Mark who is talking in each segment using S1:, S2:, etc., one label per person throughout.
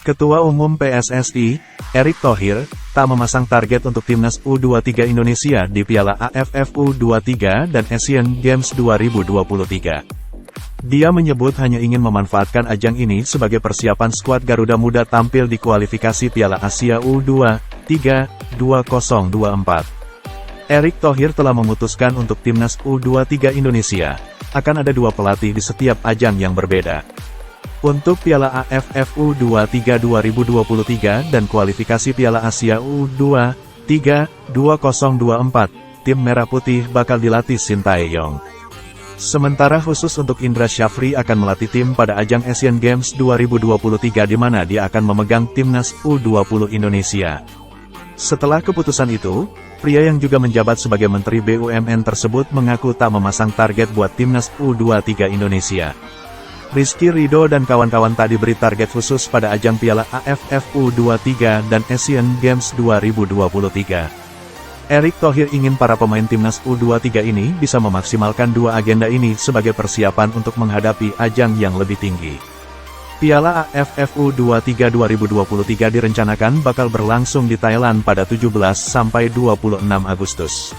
S1: Ketua Umum PSSI, Erick Thohir, tak memasang target untuk Timnas U23 Indonesia di Piala AFF U23 dan Asian Games 2023. Dia menyebut hanya ingin memanfaatkan ajang ini sebagai persiapan skuad Garuda Muda tampil di kualifikasi Piala Asia U23 2024. Erick Thohir telah memutuskan untuk Timnas U23 Indonesia, akan ada 2 pelatih di setiap ajang yang berbeda. Untuk Piala AFF U23 2023 dan kualifikasi Piala Asia U23 2024, tim Merah Putih bakal dilatih Sintayong. Sementara khusus untuk Indra Syafri akan melatih tim pada ajang Asian Games 2023 di mana dia akan memegang Timnas U20 Indonesia. Setelah keputusan itu, pria yang juga menjabat sebagai Menteri BUMN tersebut mengaku tak memasang target buat Timnas U23 Indonesia. Rizky Ridho dan kawan-kawan tak diberi target khusus pada ajang Piala AFF U23 dan Asian Games 2023. Erick Thohir ingin para pemain Timnas U23 ini bisa memaksimalkan 2 agenda ini sebagai persiapan untuk menghadapi ajang yang lebih tinggi. Piala AFF U23 2023 direncanakan bakal berlangsung di Thailand pada 17-26 Agustus.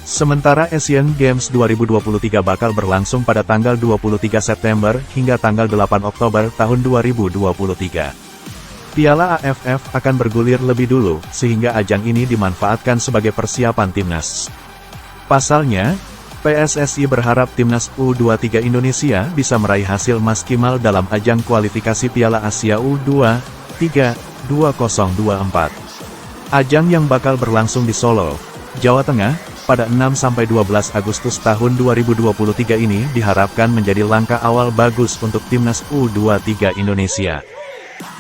S1: Sementara Asian Games 2023 bakal berlangsung pada tanggal 23 September hingga tanggal 8 Oktober tahun 2023. Piala AFF akan bergulir lebih dulu, sehingga ajang ini dimanfaatkan sebagai persiapan timnas. Pasalnya, PSSI berharap Timnas U23 Indonesia bisa meraih hasil maksimal dalam ajang kualifikasi Piala Asia U23 2024. Ajang yang bakal berlangsung di Solo, Jawa Tengah, pada 6-12 Agustus tahun 2023 ini diharapkan menjadi langkah awal bagus untuk Timnas U23 Indonesia.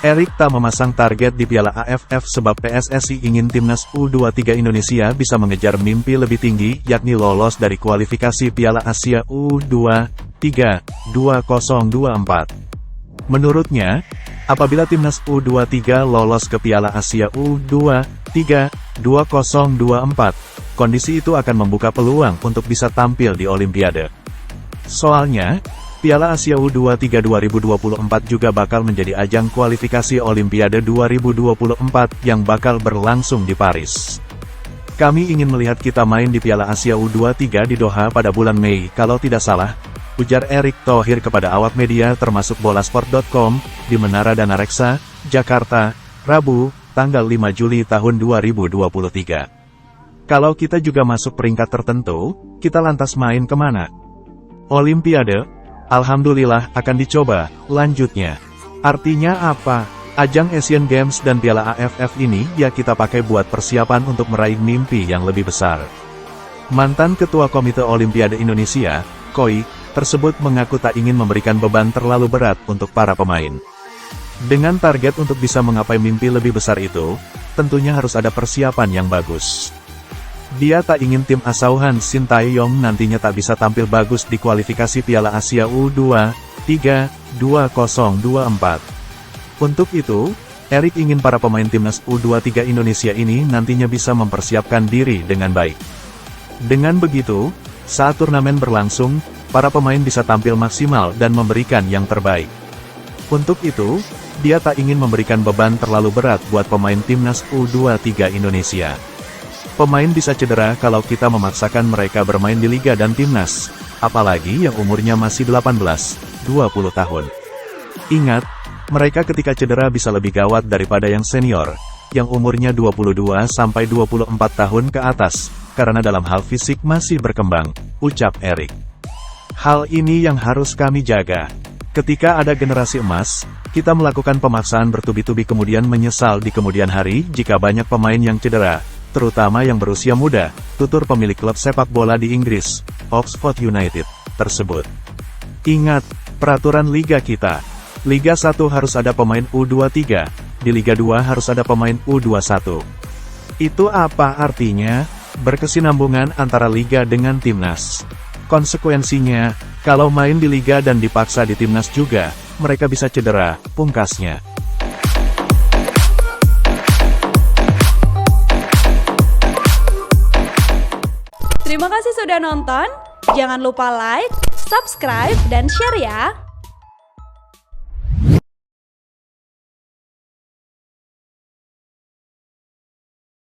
S1: Erick tak memasang target di Piala AFF sebab PSSI ingin Timnas U23 Indonesia bisa mengejar mimpi lebih tinggi, yakni lolos dari kualifikasi Piala Asia U23 2024. Menurutnya, apabila Timnas U23 lolos ke Piala Asia U23 2024, kondisi itu akan membuka peluang untuk bisa tampil di Olimpiade. Soalnya, Piala Asia U23 2024 juga bakal menjadi ajang kualifikasi Olimpiade 2024 yang bakal berlangsung di Paris. Kami ingin melihat kita main di Piala Asia U23 di Doha pada bulan Mei kalau tidak salah, ujar Erick Thohir kepada awak media termasuk bolasport.com, di Menara Dana Reksa, Jakarta, Rabu, tanggal 5 Juli tahun 2023. Kalau kita juga masuk peringkat tertentu, kita lantas main kemana? Olimpiade, alhamdulillah akan dicoba, lanjutnya. Artinya apa? Ajang Asian Games dan Piala AFF ini ya kita pakai buat persiapan untuk meraih mimpi yang lebih besar. Mantan Ketua Komite Olimpiade Indonesia, KOI, tersebut mengaku tak ingin memberikan beban terlalu berat untuk para pemain. Dengan target untuk bisa menggapai mimpi lebih besar itu, tentunya harus ada persiapan yang bagus. Dia tak ingin tim asuhan Sintayong nantinya tak bisa tampil bagus di kualifikasi Piala Asia U23 2024. Untuk itu, Erick ingin para pemain Timnas U23 Indonesia ini nantinya bisa mempersiapkan diri dengan baik. Dengan begitu, saat turnamen berlangsung, para pemain bisa tampil maksimal dan memberikan yang terbaik. Untuk itu, dia tak ingin memberikan beban terlalu berat buat pemain Timnas U23 Indonesia. Pemain bisa cedera kalau kita memaksakan mereka bermain di Liga dan Timnas, apalagi yang umurnya masih 18-20 tahun. Ingat, mereka ketika cedera bisa lebih gawat daripada yang senior, yang umurnya 22-24 tahun ke atas, karena dalam hal fisik masih berkembang, ucap Erick. Hal ini yang harus kami jaga. Ketika ada generasi emas, kita melakukan pemaksaan bertubi-tubi kemudian menyesal di kemudian hari jika banyak pemain yang cedera, terutama yang berusia muda, tutur pemilik klub sepak bola di Inggris, Oxford United, tersebut. Ingat, peraturan liga kita. Liga 1 harus ada pemain U23, di Liga 2 harus ada pemain U21. Itu apa artinya? Berkesinambungan antara liga dengan timnas. Konsekuensinya, kalau main di liga dan dipaksa di timnas juga, mereka bisa cedera, pungkasnya.
S2: Terima kasih sudah nonton, jangan lupa like, subscribe, dan share ya!